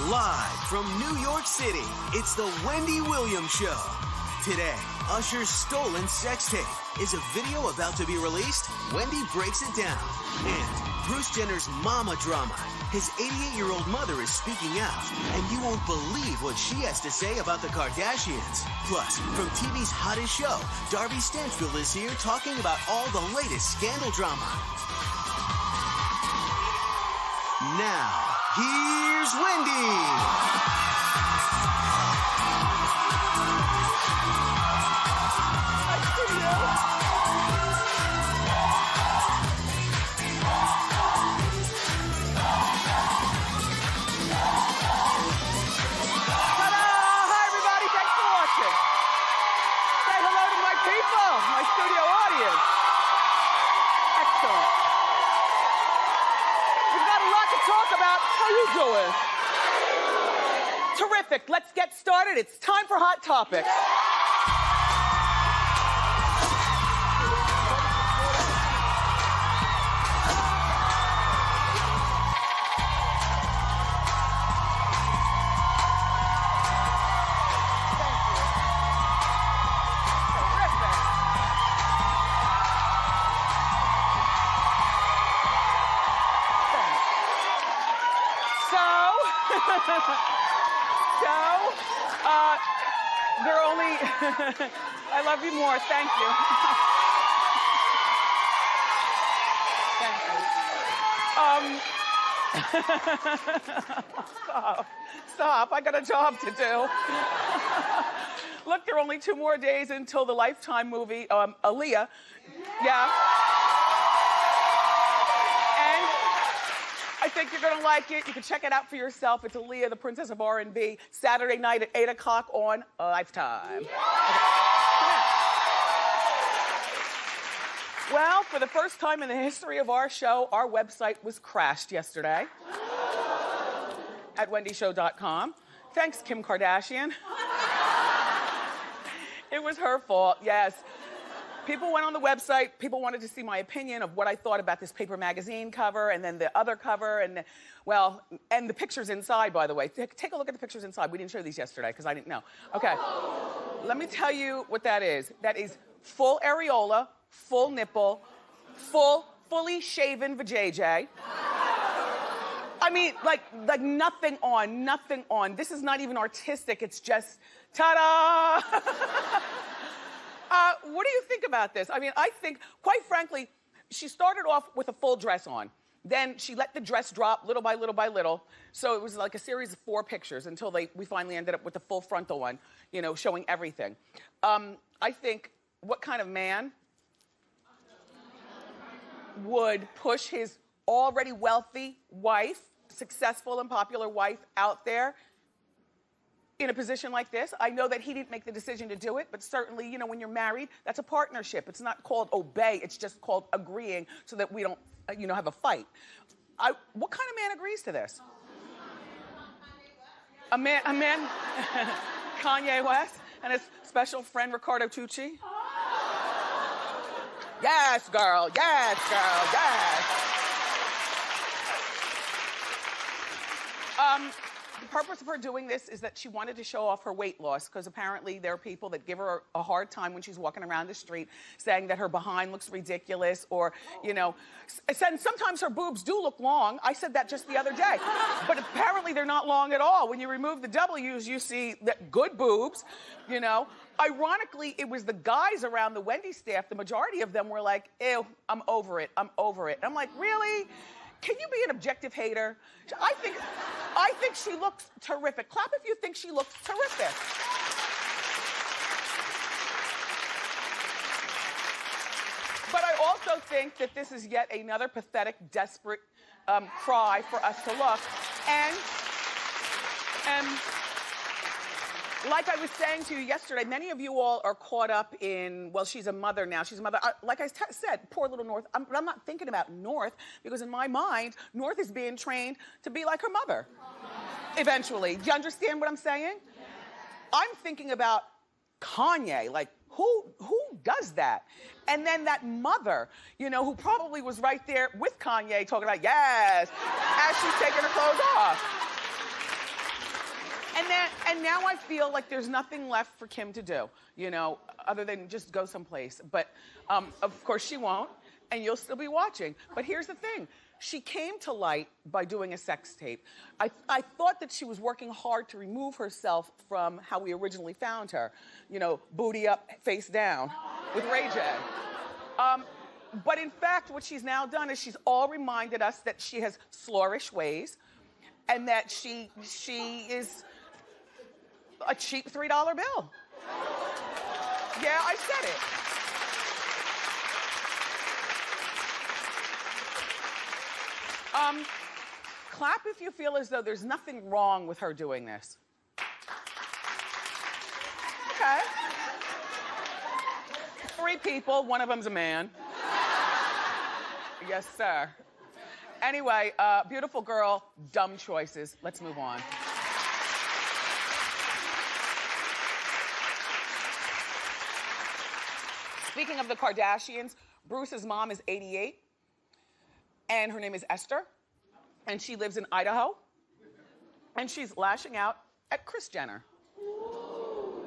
Live from New York City, it's the Wendy Williams Show. Today, Usher's stolen sex tape. Is a video about to be released? Wendy breaks it down. And Bruce Jenner's mama drama. His 88-year-old mother is speaking out, and you won't believe what she has to say about the Kardashians. Plus, from TV's hottest show, Darby Stanchfield is here talking about all the latest scandal drama. Now, here's Wendy. Terrific. Let's get started. It's time for Hot Topics. They're only, I love you more, thank you. Thank you. Stop, I got a job to do. Look, there are only 2 more days until the Lifetime movie, Aaliyah. Yeah. I think you're gonna like it. You can check it out for yourself. It's Aaliyah, the Princess of R&B, Saturday night at 8 o'clock on Lifetime. Okay. Well, for the first time in the history of our show, our website was crashed yesterday at wendyshow.com. Thanks, Kim Kardashian. It was her fault, yes. People went on the website, people wanted to see my opinion of what I thought about this paper magazine cover and then the other cover and, well, and the pictures inside, by the way. Take a look at the pictures inside. We didn't show these yesterday because I didn't know. Okay, let me tell you what that is. That is full areola, full nipple, fully shaven vajayjay. I mean, like nothing on. This is not even artistic, it's just, ta-da! What do you think about this? I mean, I think, quite frankly, she started off with a full dress on. Then she let the dress drop little by little by little. So it was like a series of 4 pictures until we finally ended up with the full frontal one, you know, showing everything. I think, what kind of man would push his already wealthy wife, successful and popular wife out there in a position like this? I know that he didn't make the decision to do it, but certainly, you know, when you're married, that's a partnership. It's not called obey, it's just called agreeing so that we don't, you know, have a fight. What kind of man agrees to this? A man, Kanye West and his special friend Ricardo Tucci? Yes, girl, yes, girl, yes. The purpose of her doing this is that she wanted to show off her weight loss because apparently there are people that give her a hard time when she's walking around the street saying that her behind looks ridiculous or, you know, sometimes her boobs do look long. I said that just the other day. But apparently they're not long at all. When you remove the W's, you see that good boobs, you know. Ironically, it was the guys around the Wendy staff, the majority of them were like, ew, I'm over it, I'm over it. And I'm like, really? Can you be an objective hater? I think she looks terrific. Clap if you think she looks terrific. But I also think that this is yet another pathetic, desperate cry for us to look. And like I was saying to you yesterday, many of you all are caught up in, well, she's a mother now. She's a mother. Like I said, poor little North. But I'm not thinking about North because in my mind, North is being trained to be like her mother. Eventually. Do you understand what I'm saying? I'm thinking about Kanye. Like, who does that? And then that mother, you know, who probably was right there with Kanye talking about, yes, as she's taking her clothes off. And now I feel like there's nothing left for Kim to do, you know, other than just go someplace. But of course she won't, and you'll still be watching. But here's the thing. She came to light by doing a sex tape. I thought that she was working hard to remove herself from how we originally found her. You know, booty up, face down, with Ray J. But in fact, what she's now done is she's all reminded us that she has slorish ways, and that she is a cheap $3 bill. Yeah, I said it. Clap if you feel as though there's nothing wrong with her doing this. Okay. 3 people, one of them's a man. Yes, sir. Anyway, beautiful girl, dumb choices. Let's move on. Speaking of the Kardashians, Bruce's mom is 88, and her name is Esther, and she lives in Idaho, and she's lashing out at Kris Jenner.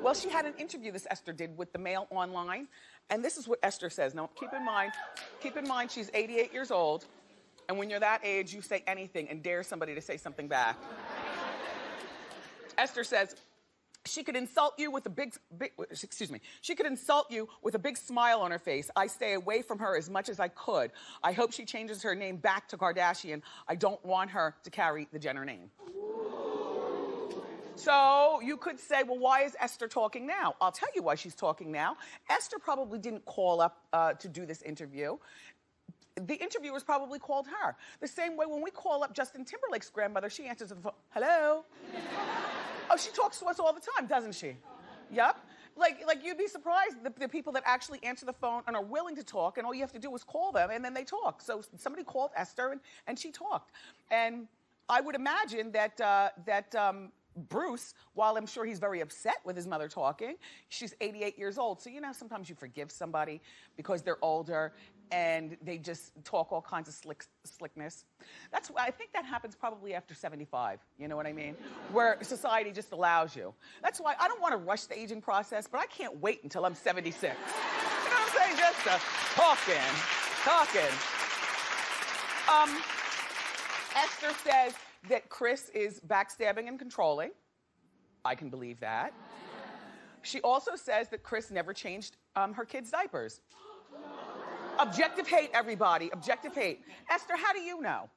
Well, she had an interview, this Esther did, with the Mail Online, and this is what Esther says. Now, keep in mind she's 88 years old, and when you're that age, you say anything and dare somebody to say something back. Esther says, she could insult you with a she could insult you with a big smile on her face. I stay away from her as much as I could. I hope she changes her name back to Kardashian. I don't want her to carry the Jenner name. So you could say, well, why is Esther talking now? I'll tell you why she's talking now. Esther probably didn't call up to do this interview. The interviewers probably called her. The same way when we call up Justin Timberlake's grandmother, she answers the phone, hello? Oh, she talks to us all the time, doesn't she? Yep. Like you'd be surprised the people that actually answer the phone and are willing to talk, and all you have to do is call them, and then they talk. So somebody called Esther, and she talked. And I would imagine that Bruce, while I'm sure he's very upset with his mother talking, she's 88 years old. So, you know, sometimes you forgive somebody because they're older and they just talk all kinds of slickness. That's why I think that happens probably after 75, you know what I mean? Where society just allows you. That's why I don't want to rush the aging process, but I can't wait until I'm 76. You know what I'm saying? Just talking. Esther says that Kris is backstabbing and controlling. I can believe that. She also says that Kris never changed her kids' diapers. Objective hate, everybody. Objective hate. Esther, how do you know?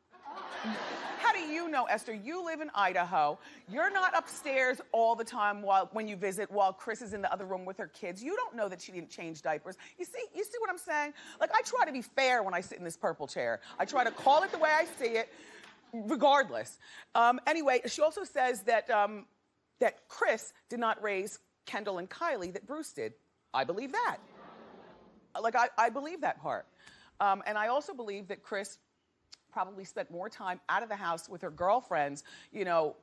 How do you know, Esther? You live in Idaho. You're not upstairs all the time when you visit while Kris is in the other room with her kids. You don't know that she didn't change diapers. You see what I'm saying? Like, I try to be fair when I sit in this purple chair. I try to call it the way I see it, regardless. Anyway, she also says that that Kris did not raise Kendall and Kylie, that Bruce did. I believe that. Like, I believe that part. And I also believe that Kris probably spent more time out of the house with her girlfriends, you know,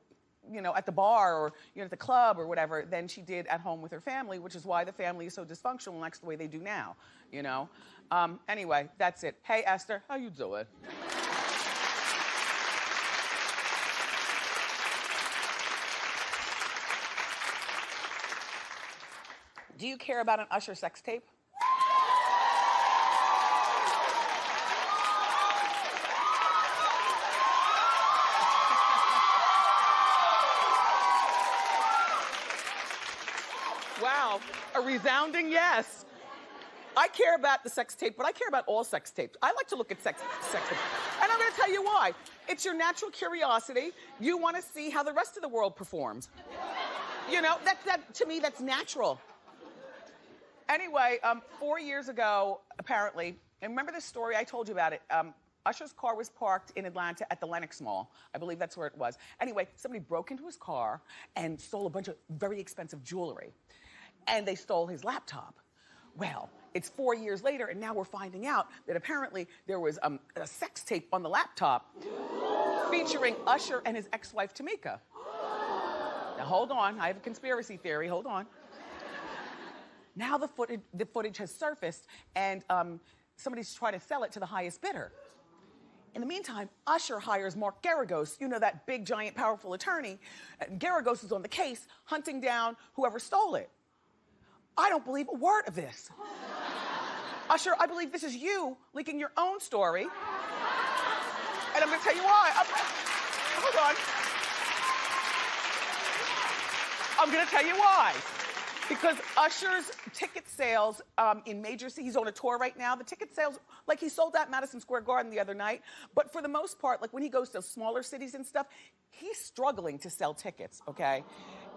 at the bar or, you know, at the club or whatever, than she did at home with her family, which is why the family is so dysfunctional and acts the way they do now, you know? Anyway, that's it. Hey, Esther, how you doing? Do you care about an Usher sex tape? Wow, a resounding yes. I care about the sex tape, but I care about all sex tapes. I like to look at sex tapes. And I'm gonna tell you why. It's your natural curiosity. You wanna see how the rest of the world performs. You know, that to me, that's natural. Anyway, 4 years ago, apparently, and remember the story, I told you about it. Usher's car was parked in Atlanta at the Lenox Mall. I believe that's where it was. Anyway, somebody broke into his car and stole a bunch of very expensive jewelry. And they stole his laptop. Well, it's 4 years later, and now we're finding out that apparently there was a sex tape on the laptop featuring Usher and his ex-wife, Tamika. Now, hold on. I have a conspiracy theory. Hold on. Now the footage has surfaced, and somebody's trying to sell it to the highest bidder. In the meantime, Usher hires Mark Garagos, you know, that big, giant, powerful attorney. And Garagos is on the case, hunting down whoever stole it. I don't believe a word of this. Usher, I believe this is you leaking your own story. And I'm gonna tell you why. Hold on. I'm gonna tell you why. Because Usher's ticket sales in major cities, he's on a tour right now. The ticket sales, like he sold out Madison Square Garden the other night. But for the most part, like when he goes to smaller cities and stuff, he's struggling to sell tickets, okay?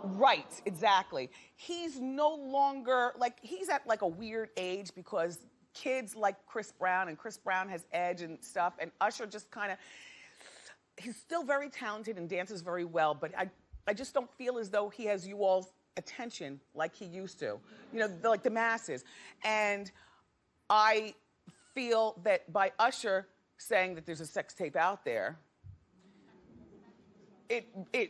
Right, exactly. He's no longer, like he's at like a weird age because kids like Chris Brown, and Chris Brown has edge and stuff, and Usher just kind of, he's still very talented and dances very well, but I just don't feel as though he has you all's attention like he used to, you know, like the masses. And I feel that by Usher saying that there's a sex tape out there,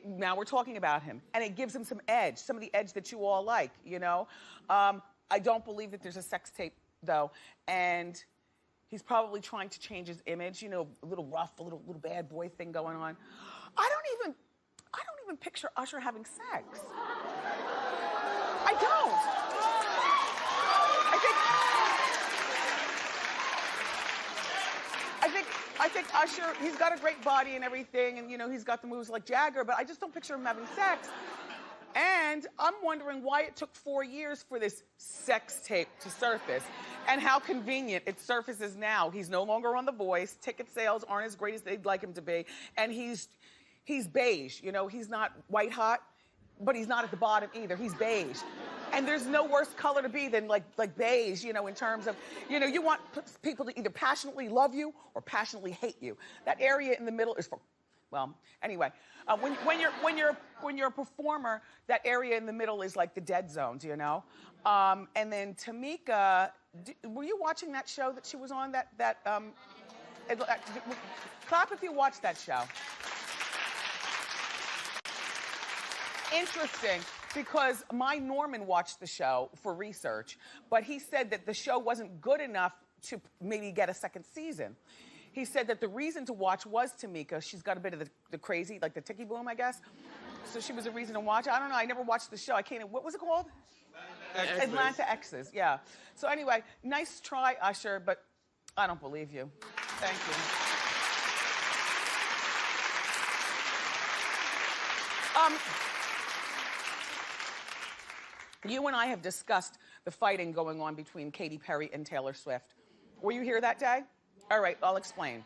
now we're talking about him, and it gives him some edge, some of the edge that you all like, you know. I don't believe that there's a sex tape though, and he's probably trying to change his image, you know, a little rough, a little bad boy thing going on. I don't even picture Usher having sex. I don't. I think Usher, he's got a great body and everything, and you know, he's got the moves like Jagger, but I just don't picture him having sex. And I'm wondering why it took 4 years for this sex tape to surface, and how convenient it surfaces now. He's no longer on The Voice. Ticket sales aren't as great as they'd like him to be, and he's beige. You know, he's not white hot, but he's not at the bottom either. He's beige. And there's no worse color to be than like beige, you know, in terms of, you know, you want people to either passionately love you or passionately hate you. That area in the middle is for, well, anyway, when you're a performer, that area in the middle is like the dead zones, you know. And then Tamika, were you watching that show that she was on? Clap if you watched that show. Interesting, because my Norman watched the show for research, but he said that the show wasn't good enough to maybe get a second season. He said that the reason to watch was Tamika. She's got a bit of the crazy, like the ticky boom, I guess. So she was a reason to watch. I don't know, I never watched the show. I can't, what was it called? Atlanta Exes, yeah. So anyway, nice try, Usher, but I don't believe you. Thank you. You and I have discussed the fighting going on between Katy Perry and Taylor Swift. Were you here that day? All right, I'll explain.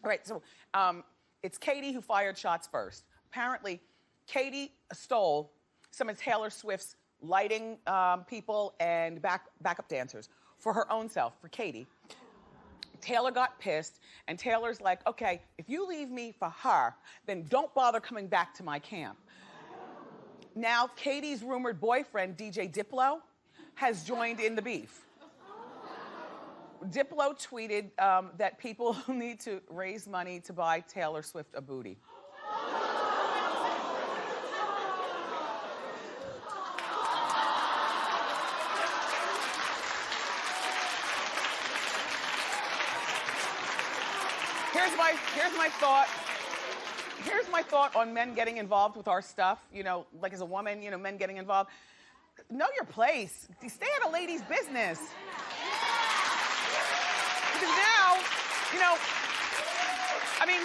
All right, so it's Katy who fired shots first. Apparently, Katy stole some of Taylor Swift's lighting people and backup dancers for her own self, for Katy. Taylor got pissed, and Taylor's like, okay, if you leave me for her, then don't bother coming back to my camp. Now, Katy's rumored boyfriend, DJ Diplo, has joined in the beef. Diplo tweeted that people need to raise money to buy Taylor Swift a booty. Here's my thought on men getting involved with our stuff, you know, like as a woman, you know, men getting involved. Know your place. Stay out of ladies' business. Because now, you know, I mean,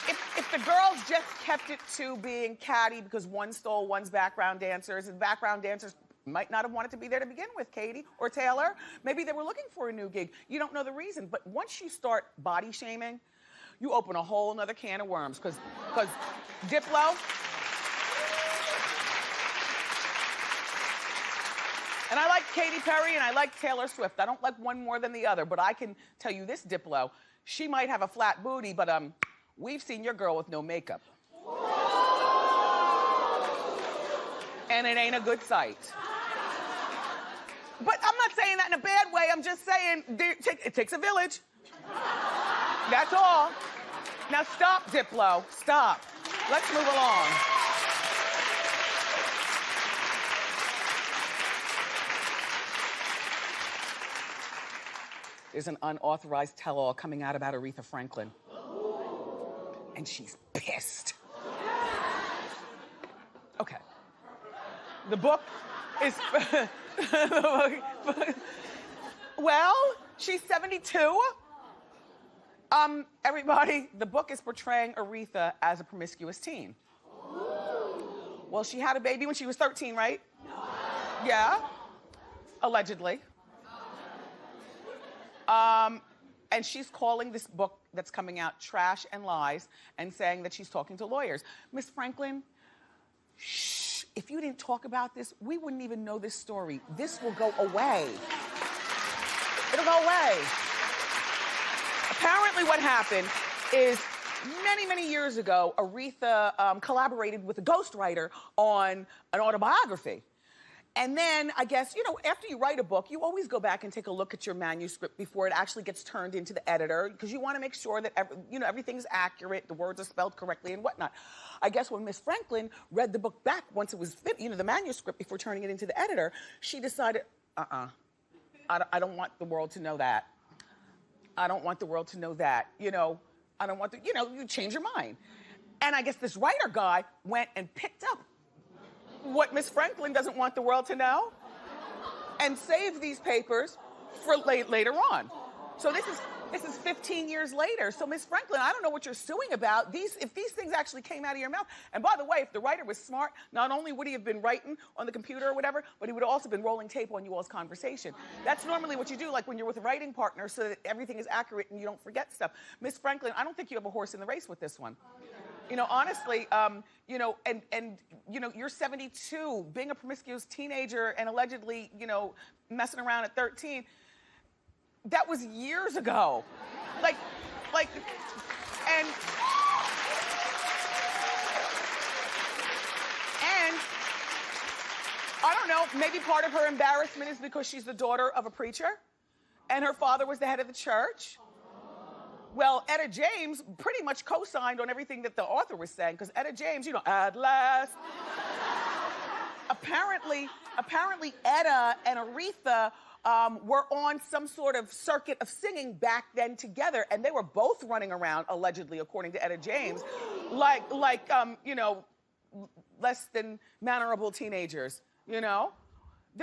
if the girls just kept it to being catty because one stole one's background dancers, and background dancers might not have wanted to be there to begin with, Katy or Taylor. Maybe they were looking for a new gig. You don't know the reason, but once you start body shaming, you open a whole nother can of worms, because Diplo, and I like Katy Perry and I like Taylor Swift. I don't like one more than the other, but I can tell you this, Diplo, she might have a flat booty, but we've seen your girl with no makeup. And it ain't a good sight. But I'm not saying that in a bad way, I'm just saying it takes a village. That's all. Now stop, Diplo, stop. Let's move along. There's an unauthorized tell-all coming out about Aretha Franklin. and she's pissed. Okay. The book is... Well, she's 72. Everybody, the book is portraying Aretha as a promiscuous teen. Well, she had a baby when she was 13, right? Yeah, allegedly. And she's calling this book that's coming out trash and lies and saying that she's talking to lawyers. Miss Franklin, shh, if you didn't talk about this, we wouldn't even know this story. This will go away. It'll go away. Apparently what happened is many, many years ago, Aretha collaborated with a ghostwriter on an autobiography. And then, I guess, you know, after you write a book, you always go back and take a look at your manuscript before it actually gets turned into the editor, because you want to make sure that, everything's accurate, the words are spelled correctly and whatnot. I guess when Miss Franklin read the book back once it was, the manuscript before turning it into the editor, she decided, I don't want the world to know that. I don't want the world to know that. I don't want you change your mind. And I guess this writer guy went and picked up what Miss Franklin doesn't want the world to know and saved these papers for later on. So this is 15 years later. So Miss Franklin, I don't know what you're suing about. If these things actually came out of your mouth, and by the way, if the writer was smart, not only would he have been writing on the computer or whatever, but he would have also been rolling tape on you all's conversation. That's normally what you do, like when you're with a writing partner, so that everything is accurate and you don't forget stuff. Miss Franklin, I don't think you have a horse in the race with this one. Honestly, you're 72, being a promiscuous teenager and allegedly, messing around at 13. That was years ago. And I don't know, maybe part of her embarrassment is because she's the daughter of a preacher and her father was the head of the church. Well, Etta James pretty much co-signed on everything that the author was saying, because Etta James, at last. Apparently Etta and Aretha were on some sort of circuit of singing back then together, and they were both running around, allegedly, according to Etta James, like less than mannerable teenagers, There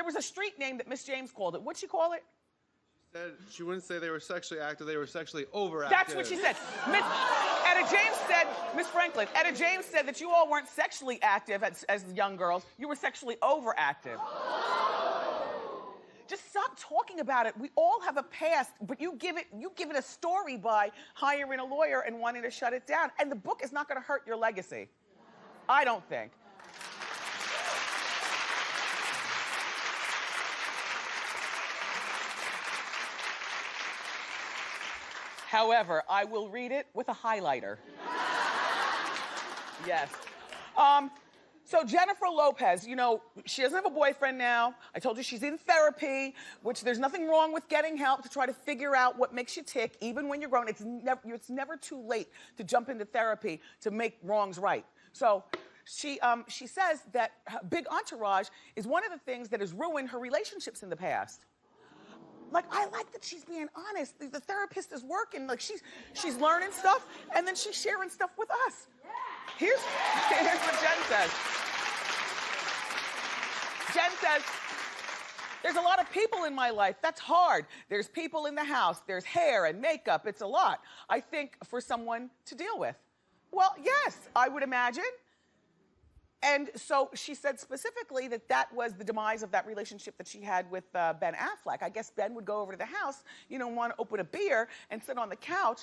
was a street name that Miss James called it. What'd she call it? She wouldn't say they were sexually active, they were sexually overactive. That's what she said. Miss Franklin, Etta James said that you all weren't sexually active as young girls, you were sexually overactive. Just stop talking about it. We all have a past, but you give it a story by hiring a lawyer and wanting to shut it down. And the book is not gonna hurt your legacy. I don't think. However, I will read it with a highlighter. Yes. So Jennifer Lopez, she doesn't have a boyfriend now. I told you she's in therapy, which there's nothing wrong with getting help to try to figure out what makes you tick, even when you're grown. It's never too late to jump into therapy to make wrongs right. So she says that her big entourage is one of the things that has ruined her relationships in the past. I like that she's being honest. The therapist is working. She's learning stuff, and then she's sharing stuff with us. Here's what Jen says. Jen says, there's a lot of people in my life. That's hard. There's people in the house. There's hair and makeup. It's a lot, I think, for someone to deal with. Well, yes, I would imagine. And so she said specifically that was the demise of that relationship that she had with Ben Affleck. I guess Ben would go over to the house, want to open a beer and sit on the couch.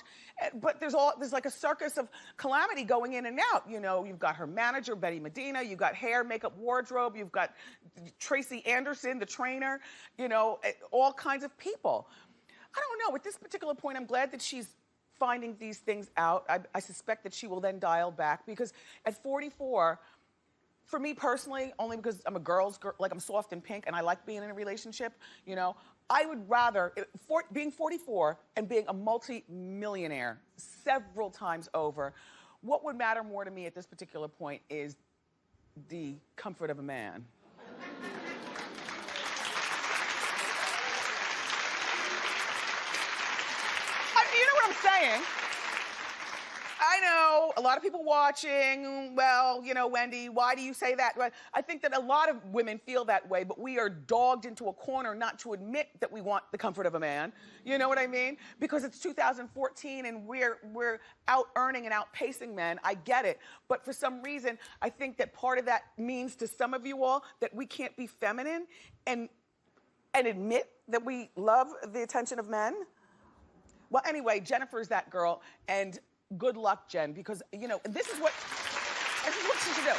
But there's like a circus of calamity going in and out. You've got her manager, Betty Medina. You've got hair, makeup, wardrobe. You've got Tracy Anderson, the trainer. All kinds of people. I don't know. At this particular point, I'm glad that she's finding these things out. I suspect that she will then dial back, because at 44, for me personally, only because I'm a girl's girl, I'm soft and pink and I like being in a relationship, I would rather, being 44 and being a multi-millionaire several times over, what would matter more to me at this particular point is the comfort of a man. You know what I'm saying? I know, a lot of people watching. Well, you know, Wendy, why do you say that? Well, I think that a lot of women feel that way, but we are dogged into a corner not to admit that we want the comfort of a man. You know what I mean? Because it's 2014 and we're out earning and outpacing men. I get it. But for some reason, I think that part of that means to some of you all that we can't be feminine and admit that we love the attention of men. Well, anyway, Jennifer's that girl, and good luck, Jen, because, you know, this is what she should do.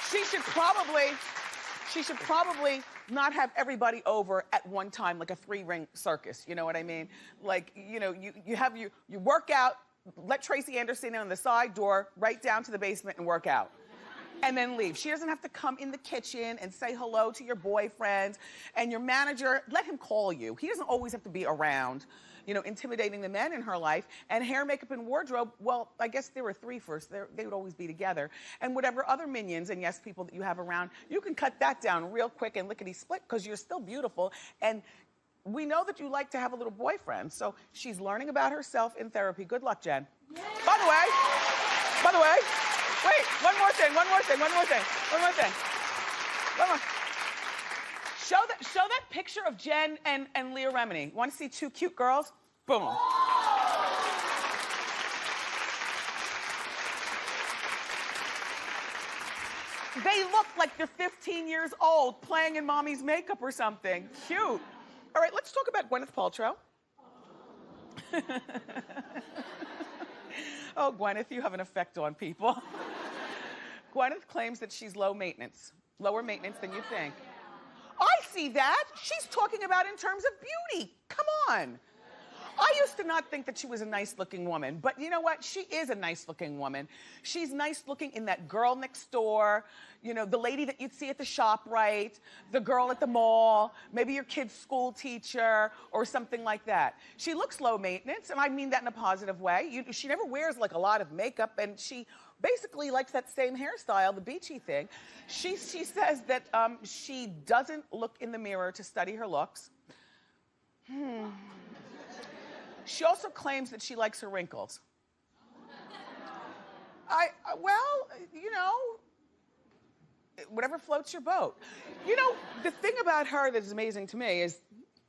She should probably not have everybody over at one time, like a 3-ring circus, you know what I mean? Like, you know, you have you work out, let Tracy Anderson in on the side door, right down to the basement and work out. And then leave. She doesn't have to come in the kitchen and say hello to your boyfriend. And your manager, let him call you. He doesn't always have to be around, you know, intimidating the men in her life. And hair, makeup, and wardrobe, well, I guess there were 3 first. They would always be together. And whatever other minions and yes, people that you have around, you can cut that down real quick and lickety-split because you're still beautiful. And we know that you like to have a little boyfriend. So she's learning about herself in therapy. Good luck, Jen. Yay. By the way, wait, one more thing. Show that picture of Jen and Leah Remini. Want to see 2 cute girls? Boom. They look like they're 15 years old playing in mommy's makeup or something. Cute. All right, let's talk about Gwyneth Paltrow. Oh, Gwyneth, you have an effect on people. Gwyneth claims that she's low maintenance, lower maintenance than you think. I see that. She's talking about in terms of beauty. Come on. I used to not think that she was a nice-looking woman, but you know what? She is a nice-looking woman. She's nice-looking in that girl next door, you know, the lady that you'd see at the ShopRite, the girl at the mall, maybe your kid's school teacher or something like that. She looks low maintenance, and I mean that in a positive way. She never wears like a lot of makeup, and she basically likes that same hairstyle, the beachy thing. She says that she doesn't look in the mirror to study her looks. She also claims that she likes her wrinkles. Well, you know, whatever floats your boat. You know, the thing about her that is amazing to me is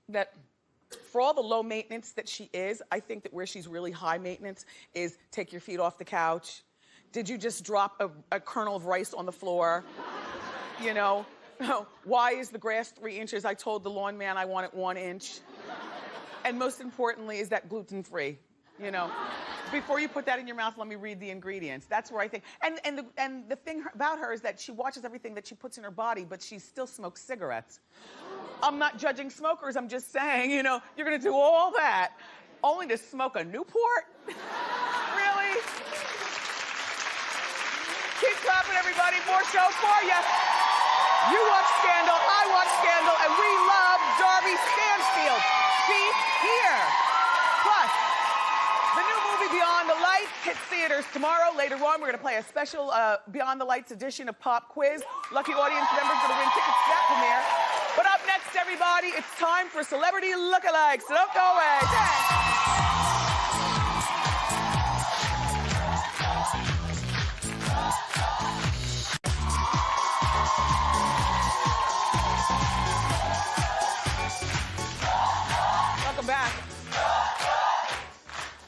that for all the low maintenance that she is, I think that where she's really high maintenance is take your feet off the couch. Did you just drop a kernel of rice on the floor? You know, why is the grass 3 inches? I told the lawn man I want it 1 inch. And most importantly, is that gluten-free, you know? Before you put that in your mouth, let me read the ingredients. That's where I think, and the thing about her is that she watches everything that she puts in her body, but she still smokes cigarettes. I'm not judging smokers, I'm just saying, you know, you're gonna do all that only to smoke a Newport? Really? Keep clapping, everybody, more show for you. You watch Scandal, I watch Scandal, and we love Darby Stanchfield. Be here. Plus, the new movie Beyond the Lights hits theaters tomorrow. Later on, we're going to play a special Beyond the Lights edition of Pop Quiz. Lucky audience members going to win tickets to that premiere. But up next, everybody, it's time for Celebrity Lookalikes. So don't go away. Thanks. Back.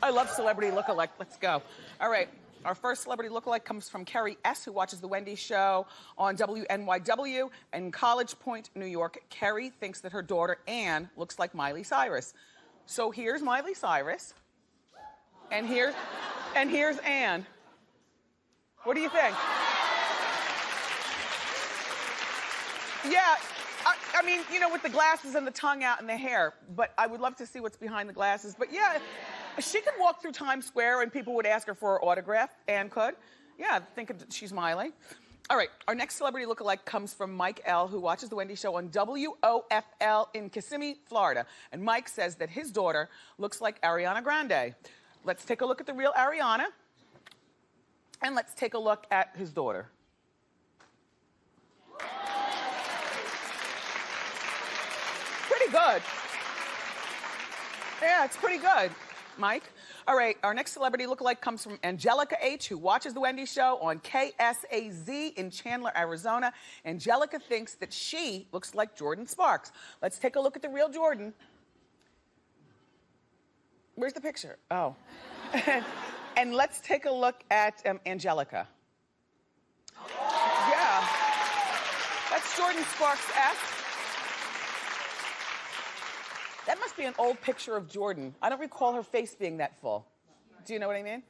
I love Celebrity Lookalike. Let's go. All right. Our first Celebrity Lookalike comes from Carrie S., who watches The Wendy Show on WNYW in College Point, New York. Carrie thinks that her daughter, Anne, looks like Miley Cyrus. So here's Miley Cyrus. And here's Anne. What do you think? Yeah. I mean, you know, with the glasses and the tongue out and the hair, but I would love to see what's behind the glasses. But yeah, she could walk through Times Square and people would ask her for her autograph. Anne could. Yeah, think she's Miley. All right, our next celebrity lookalike comes from Mike L., who watches The Wendy Show on WOFL in Kissimmee, Florida. And Mike says that his daughter looks like Ariana Grande. Let's take a look at the real Ariana. And let's take a look at his daughter. Pretty good. Yeah, it's pretty good. Mike. All right, our next celebrity lookalike comes from Angelica H., who watches The Wendy Show on KSAZ in Chandler, Arizona. Angelica thinks that she looks like Jordan Sparks. Let's take a look at the real Jordan. Where's the picture? Oh. And let's take a look at Angelica. Yeah. That's Jordan Sparks-esque. That must be an old picture of Jordan. I don't recall her face being that full. Do you know what I mean?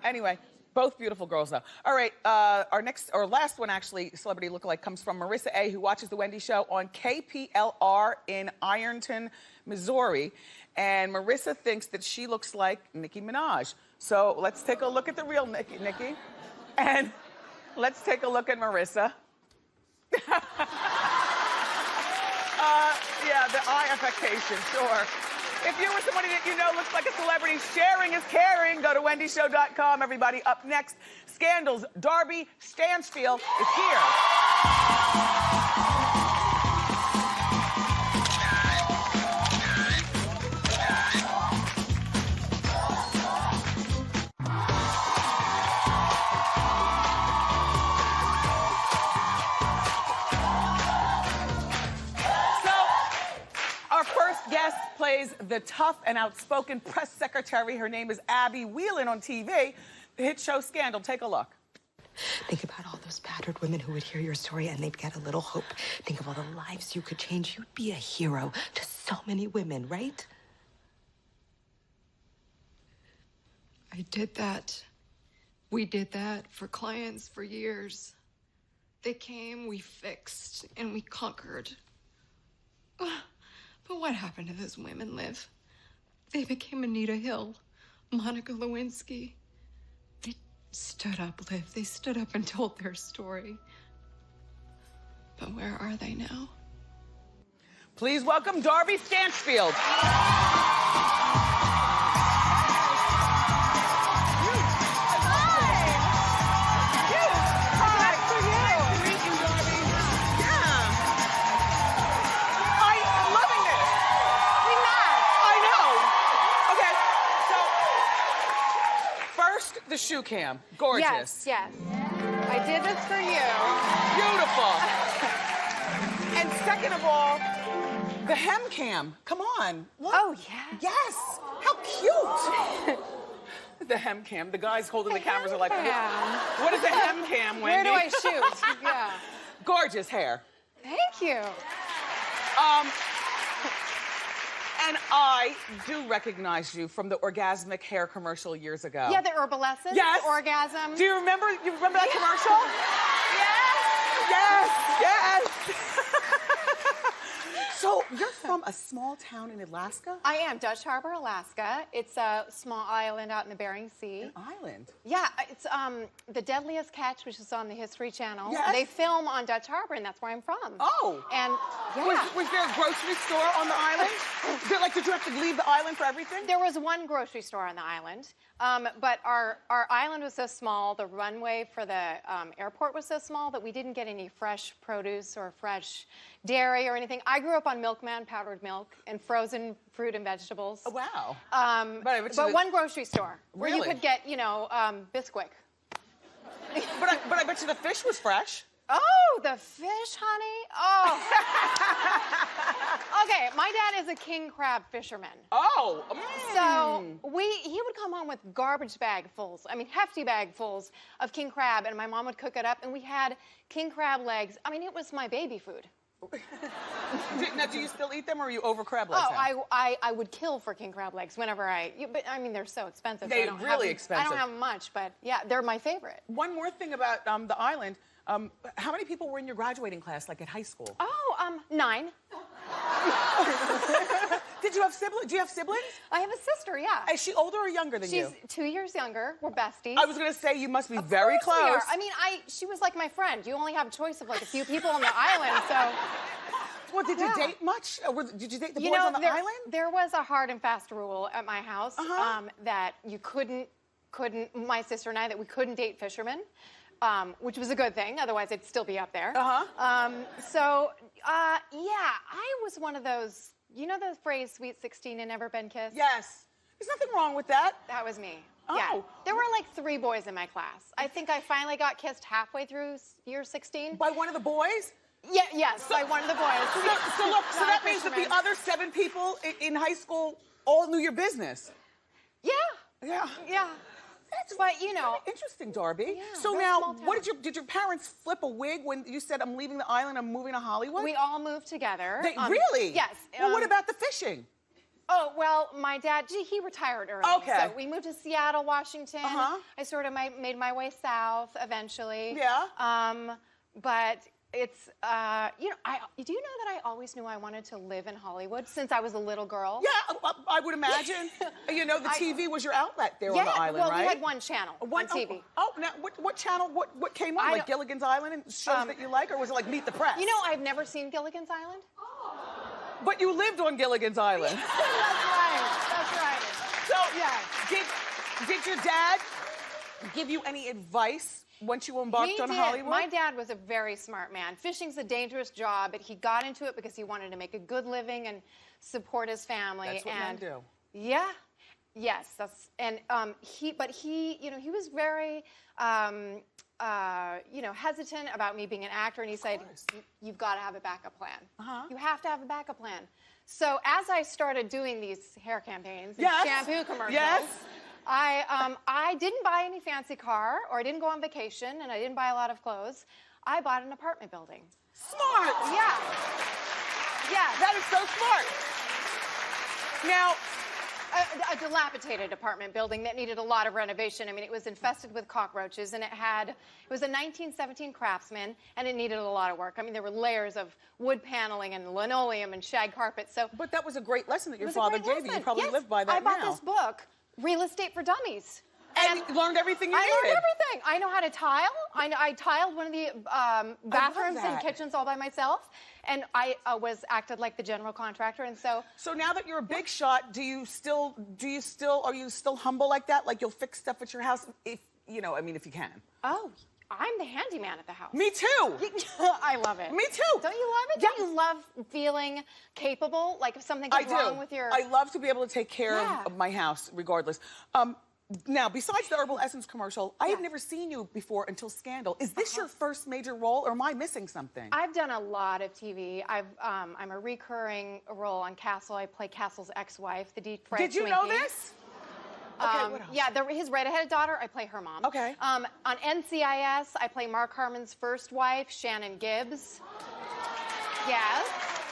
Anyway, both beautiful girls though. All right, our last one actually, celebrity lookalike, comes from Marissa A., who watches The Wendy Show on KPLR in Ironton, Missouri. And Marissa thinks that she looks like Nicki Minaj. So let's take a look at the real Nicki. And let's take a look at Marissa. Yeah, the eye affectation, sure. If you or somebody that you know looks like a celebrity, sharing is caring. Go to wendyshow.com, everybody. Up next, Scandal's Darby Stanchfield is here. Guest plays the tough and outspoken press secretary. Her name is Abby Whelan on TV. The hit show Scandal. Take a look. Think about all those battered women who would hear your story and they'd get a little hope. Think of all the lives you could change. You'd be a hero to so many women, right? I did that. We did that for clients for years. They came, we fixed, and we conquered. But what happened to those women, Liv? They became Anita Hill, Monica Lewinsky. They stood up, Liv. They stood up and told their story. But where are they now? Please welcome Darby Stanchfield. The shoe cam, gorgeous. Yes, I did this for you. Beautiful. And second of all, the hem cam. Come on. Look. Oh, yeah. Yes. How cute. The hem cam. The guys holding the cameras are like, what is a hem cam, Wendy? Where do I shoot? Yeah. Gorgeous hair. Thank you. And I do recognize you from the orgasmic hair commercial years ago. Yeah, the Herbal Essence. Yes. The orgasm. Do you remember that commercial? Yes. So you're from a small town in Alaska? I am, Dutch Harbor, Alaska. It's a small island out in the Bering Sea. An island? Yeah, it's The Deadliest Catch, which is on the History Channel. Yes. They film on Dutch Harbor, and that's where I'm from. Oh. And yeah. Was there a grocery store on the island? Did you have to leave the island for everything? There was one grocery store on the island, but our island was so small, the runway for the airport was so small that we didn't get any fresh produce or fresh dairy or anything. I grew up on Milkman powdered milk and frozen fruit and vegetables. Oh, wow. But one grocery store where you Really? could get, Bisquick. But I bet you the fish was fresh. Oh, the fish, honey. Oh. Okay, my dad is a king crab fisherman. Oh. So he would come home with garbage hefty bagfuls of king crab, and my mom would cook it up, and we had king crab legs. I mean, it was my baby food. Now, do you still eat them, or are you over crab legs? I would kill for king crab legs whenever but I mean, they're so expensive. They're really expensive. I don't have much, but yeah, they're my favorite. One more thing about the island. How many people were in your graduating class, like at high school? Oh, 9. Did you have siblings? Do you have siblings? I have a sister, yeah. Is she older or younger than you? She's 2 years younger. We're besties. I was gonna say you must be very close. We are. I mean, she was like my friend. You only have a choice of like a few people on the island, so. Well, did you date much? Did you date the boys on the island? There was a hard and fast rule at my house that you couldn't, my sister and I, that we couldn't date fishermen. Which was a good thing, otherwise I'd still be up there. Yeah, I was one of those, you know the phrase, sweet 16 and never been kissed? Yes. There's nothing wrong with that. That was me. Oh. Yeah. There were like 3 boys in my class. I think I finally got kissed halfway through year 16. By one of the boys? Yeah, yes, by one of the boys. So that means that the other 7 people in high school all knew your business. Yeah. Yeah. Yeah. But you know, interesting, Darby. Yeah, so very now, small town. did your parents flip a wig when you said I'm leaving the island, I'm moving to Hollywood? we all moved together. Really? Yes. Well, what about the fishing? Oh, well, my dad, he retired early. Okay. So we moved to Seattle, Washington. Uh-huh. I sort of made my way south eventually. Yeah. But it's, you know, do you know that I always knew I wanted to live in Hollywood since I was a little girl? Yeah, I would imagine. You know, the TV was your outlet there on the island, well, right? we had one channel on TV. Oh, now what channel? What came on? Like Gilligan's Island and shows that you like, or was it like Meet the Press? You know, I've never seen Gilligan's Island. But you lived on Gilligan's Island. That's right. So, yeah. Did your dad give you any advice once you embarked on Hollywood? My dad was a very smart man. Fishing's a dangerous job, but he got into it because he wanted to make a good living and support his family. That's what men do. Yeah. Yes, he was very, hesitant about me being an actor, and he said, "You've got to have a backup plan. You have to have a backup plan." So as I started doing these hair campaigns, these shampoo commercials, I didn't buy any fancy car, or I didn't go on vacation, and I didn't buy a lot of clothes. I bought an apartment building. Smart. Yeah. Yeah. That is so smart. Now, a dilapidated apartment building that needed a lot of renovation. I mean, it was infested with cockroaches, and it was a 1917 Craftsman, and it needed a lot of work. I mean, there were layers of wood paneling and linoleum and shag carpet. But that was a great lesson that your father gave you. You probably lived by that I bought this book, Real Estate for Dummies. And you learned everything you needed. I learned everything. I know how to tile. I tiled one of the bathrooms and kitchens all by myself. And I acted like the general contractor, and so. So now that you're a big shot, are you still humble like that? Like you'll fix stuff at your house if you can. Oh, I'm the handyman at the house. Me too. I love it. Me too. Don't you love it? Yeah. Don't you love feeling capable? Like if something goes wrong with your. I love to be able to take care of my house, regardless. Now, besides the Herbal Essence commercial, I have never seen you before until Scandal. Is this your first major role, or am I missing something? I've done a lot of TV. I'm a recurring role on Castle. I play Castle's ex-wife, the deep fried Did you Twinkie. know this? Okay, what else? Yeah, his redheaded daughter, I play her mom. Okay. On NCIS, I play Mark Harmon's first wife, Shannon Gibbs. Yes.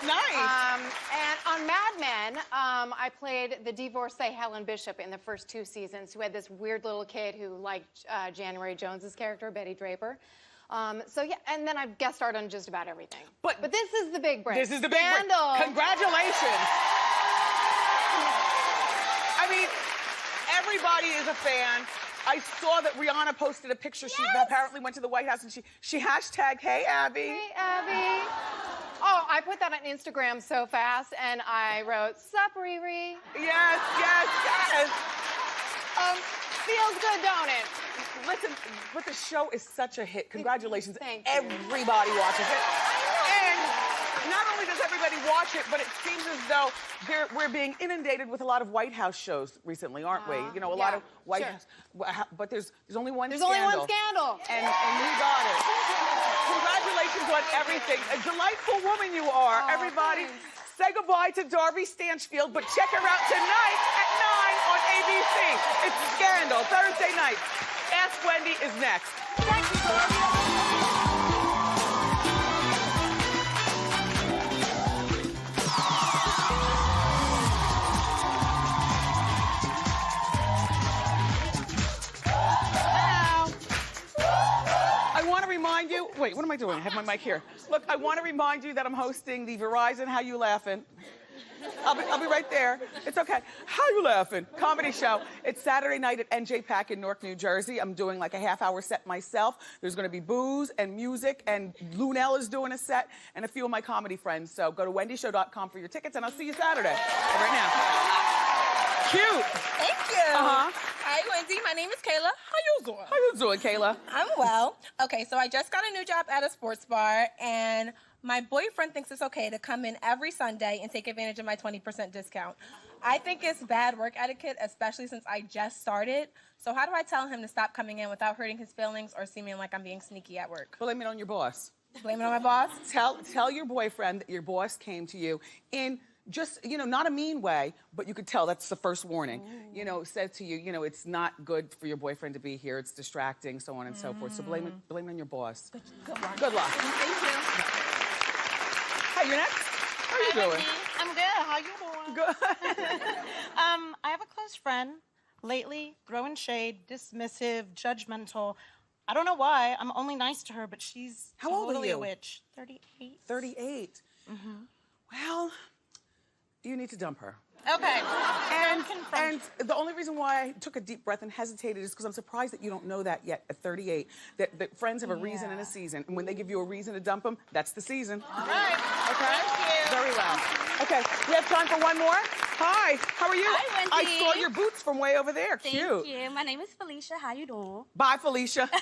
Nice. And on Mad Men, I played the divorcee Helen Bishop in the first 2 seasons, who had this weird little kid who liked January Jones's character, Betty Draper. So yeah, and then I've guest starred on just about everything. But this is the big break. This is the big break. Scandal. Congratulations. I mean, everybody is a fan. I saw that Rihanna posted a picture. She apparently went to the White House and she hashtagged, "Hey Abby." Hey Abby. Oh, I put that on Instagram so fast, and I wrote, "Sup, Riri." Yes. Feels good, don't it? Listen, but the show is such a hit. Congratulations. Thank you. Everybody watches it. And not only does everybody watch it, but it seems as though we're being inundated with a lot of White House shows recently, aren't we? You know, a lot of White House. But there's only one scandal. There's only one scandal. And we got it. Congratulations on everything. A delightful woman you are. Everybody, say goodbye to Darby Stanchfield, but check her out tonight at 9 on ABC. It's Scandal, Thursday night. Ask Wendy is next. Thank you, Darby. Wait, what am I doing? I have my mic here. Look, I want to remind you that I'm hosting the Verizon How You Laughing. I'll be right there. It's okay. How You Laughing? Comedy show. It's Saturday night at NJ Pack in Newark, New Jersey. I'm doing like a half-hour set myself. There's going to be booze and music, and Lunel is doing a set, and a few of my comedy friends. So go to wendyshow.com for your tickets, and I'll see you Saturday. Right now. Cute. Thank you. Hi, Wendy. My name is Kayla. How you doing? How you doing, Kayla? I'm well. Okay, so I just got a new job at a sports bar, and my boyfriend thinks it's okay to come in every Sunday and take advantage of my 20% discount. I think it's bad work etiquette, especially since I just started. So how do I tell him to stop coming in without hurting his feelings or seeming like I'm being sneaky at work? Blame it on your boss. Blame it on my boss? Tell your boyfriend that your boss came to you in just, not a mean way, but you could tell that's the first warning. Said to you, it's not good for your boyfriend to be here. It's distracting, so on and so forth. So blame it on your boss. Good luck. Good luck. Thank you. Hey, you're next. How you doing? Wendy. I'm good. How you doing? Good. I have a close friend. Lately, throwing shade, dismissive, judgmental. I don't know why. I'm only nice to her, but she's How old are totally you? a witch. 38. 38. Well, you need to dump her. Okay. And the only reason why I took a deep breath and hesitated is because I'm surprised that you don't know that yet at 38, that friends have a reason and a season. And when they give you a reason to dump them, that's the season. All right. Okay? Thank you. Very well. Okay, we have time for one more. Hi, how are you? Hi, Wendy. I saw your boots from way over there. Thank Cute. you. My name is Felicia. How you doing? Bye, Felicia. Go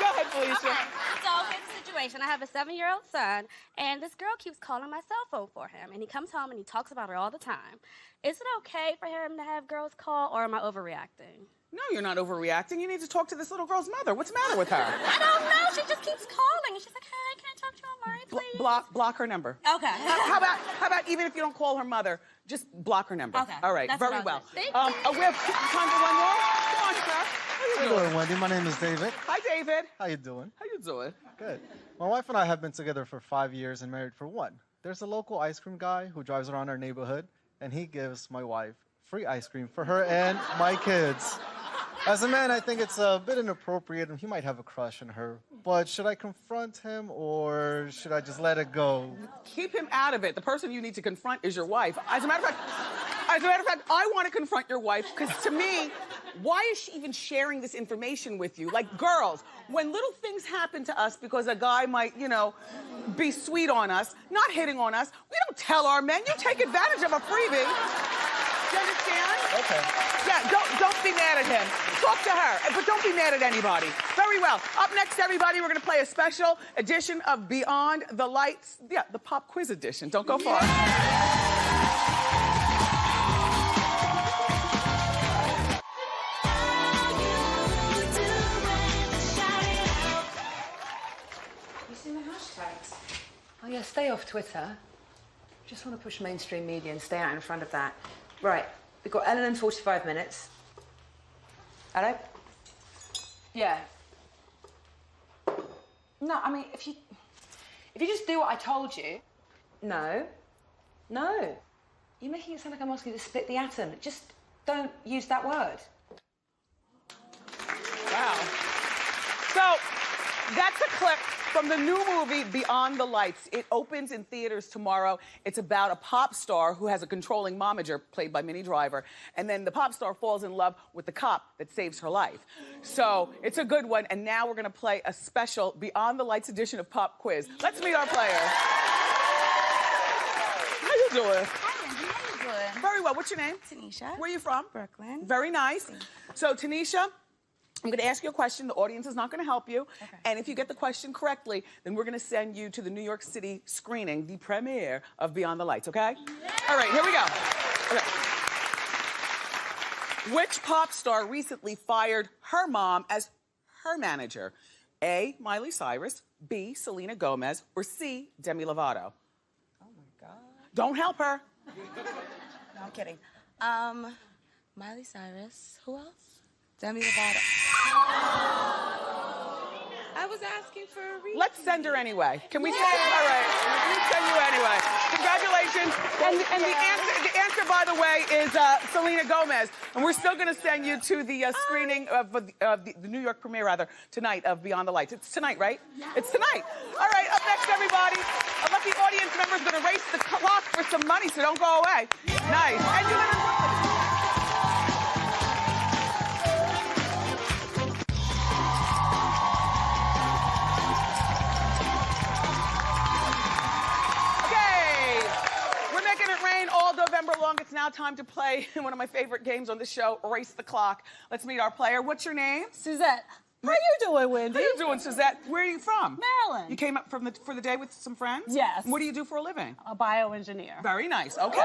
ahead, Felicia. Okay, so here's the situation. I have a 7-year-old son, and this girl keeps calling my cell phone for him, and he comes home and he talks about her all the time. Is it okay for him to have girls call, or am I overreacting? No, you're not overreacting. You need to talk to this little girl's mother. What's the matter with her? I don't know. She just keeps calling, and she's like, hey, can I talk to Amari, please? Block her number. Okay. How about even if you don't call her mother, just block her number. Okay. All right. That's Very what well. I'll do. Thank We have time for one more. Come on, sir. How you doing? Wendy. My name is David. Hi, David. How you doing? How you doing? Good. My wife and I have been together for 5 years and married for 1. There's a local ice cream guy who drives around our neighborhood, and he gives my wife free ice cream for her and my kids. As a man, I think it's a bit inappropriate, and he might have a crush on her. But should I confront him, or should I just let it go? Keep him out of it. The person you need to confront is your wife. As a matter of fact, I want to confront your wife because to me, why is she even sharing this information with you? Like girls, when little things happen to us because a guy might, be sweet on us, not hitting on us, we don't tell our men. You take advantage of a freebie. Do you understand? Okay. Yeah, don't be mad at him. Talk to her, but don't be mad at anybody. Very well. Up next, everybody, we're going to play a special edition of Beyond the Lights. Yeah, the pop quiz edition. Don't go far. You seen the hashtags? Oh yeah, stay off Twitter. Just want to push mainstream media and stay out in front of that. Right, we've got Ellen in 45 minutes. Hello? Yeah. No, I mean, if you just do what I told you. No. You're making it sound like I'm asking you to split the atom. Just don't use that word. Wow. So, that's a clip from the new movie, Beyond the Lights. It opens in theaters tomorrow. It's about a pop star who has a controlling momager, played by Minnie Driver. And then the pop star falls in love with the cop that saves her life. So, it's a good one. And now we're gonna play a special Beyond the Lights edition of Pop Quiz. Let's meet our players. How you doing? Hi, Wendy. How you doing? Very well. What's your name? Tanisha. Where are you from? Brooklyn. Very nice. So, Tanisha, I'm going to ask you a question. The audience is not going to help you. Okay. And if you get the question correctly, then we're going to send you to the New York City screening, the premiere of Beyond the Lights, okay? Yeah. All right, here we go. Okay. Which pop star recently fired her mom as her manager? A, Miley Cyrus, B, Selena Gomez, or C, Demi Lovato? Oh my God. Don't help her. No, I'm kidding. Miley Cyrus. Who else? Demi Lovato. I was asking for a reason. Let's send her anyway. Can we send her? All right. We'll send you anyway. Congratulations. And the answer, by the way, is Selena Gomez. And we're still going to send you to the screening of the New York premiere, rather, tonight of Beyond the Lights. It's tonight, right? Yes. It's tonight. All right, up next, everybody. A lucky audience member is going to race the clock for some money, so don't go away. Nice. And you live in Brooklyn. November long, it's now time to play one of my favorite games on the show, Race the Clock. Let's meet our player. What's your name? Suzette. How you doing, Wendy? How you doing, Suzette? Where are you from? Maryland. You came up for the day with some friends? Yes. What do you do for a living? A bioengineer. Very nice. Okay.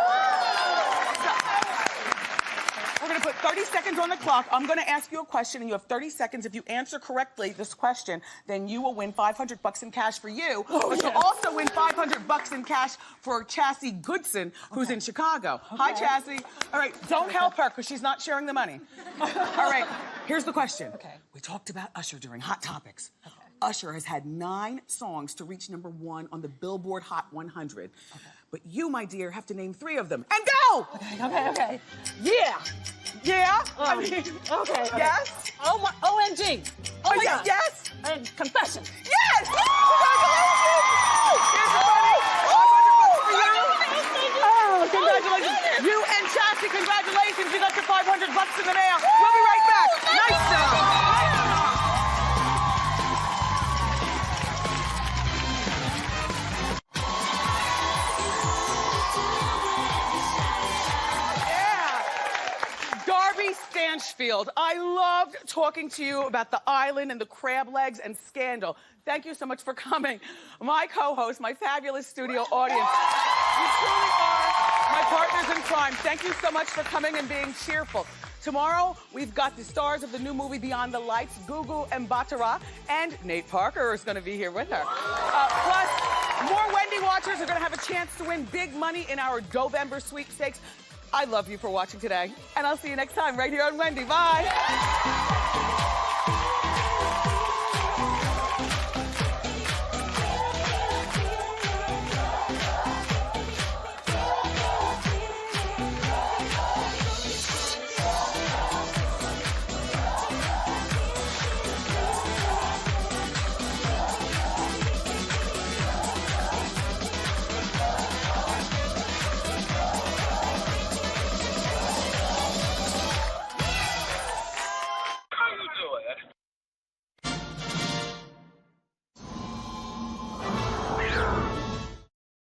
We're going to put 30 seconds on the clock. I'm going to ask you a question, and you have 30 seconds. If you answer correctly this question, then you will win $500 in cash for you. But you'll also win $500 in cash for Chassie Goodson, who's in Chicago. Hi, Chassie. All right, don't help her because she's not sharing the money. All right, here's the question. Okay. We talked about Usher during Hot Topics. Okay. Usher has had 9 songs to reach #1 on the Billboard Hot 100. Okay. But you, my dear, have to name 3 of them. And go! Okay. Yeah. Yeah? I mean, Okay. yes? Oh my, OMG. Oh my God. Yes? And confession. Yes! Congratulations! Here's the money. $500 for you. Oh, congratulations. You and Chassie, congratulations. You got your $500 in the mail. We'll be right back. Nice job. Darby Stanchfield, I loved talking to you about the island and the crab legs and Scandal. Thank you so much for coming. My co-host, my fabulous studio audience, you truly are my partners in crime. Thank you so much for coming and being cheerful. Tomorrow, we've got the stars of the new movie Beyond the Lights, Gugu Mbatha, and Nate Parker is going to be here with her. Plus, more Wendy watchers are going to have a chance to win big money in our Dovember sweepstakes. I love you for watching today, and I'll see you next time right here on Wendy. Bye.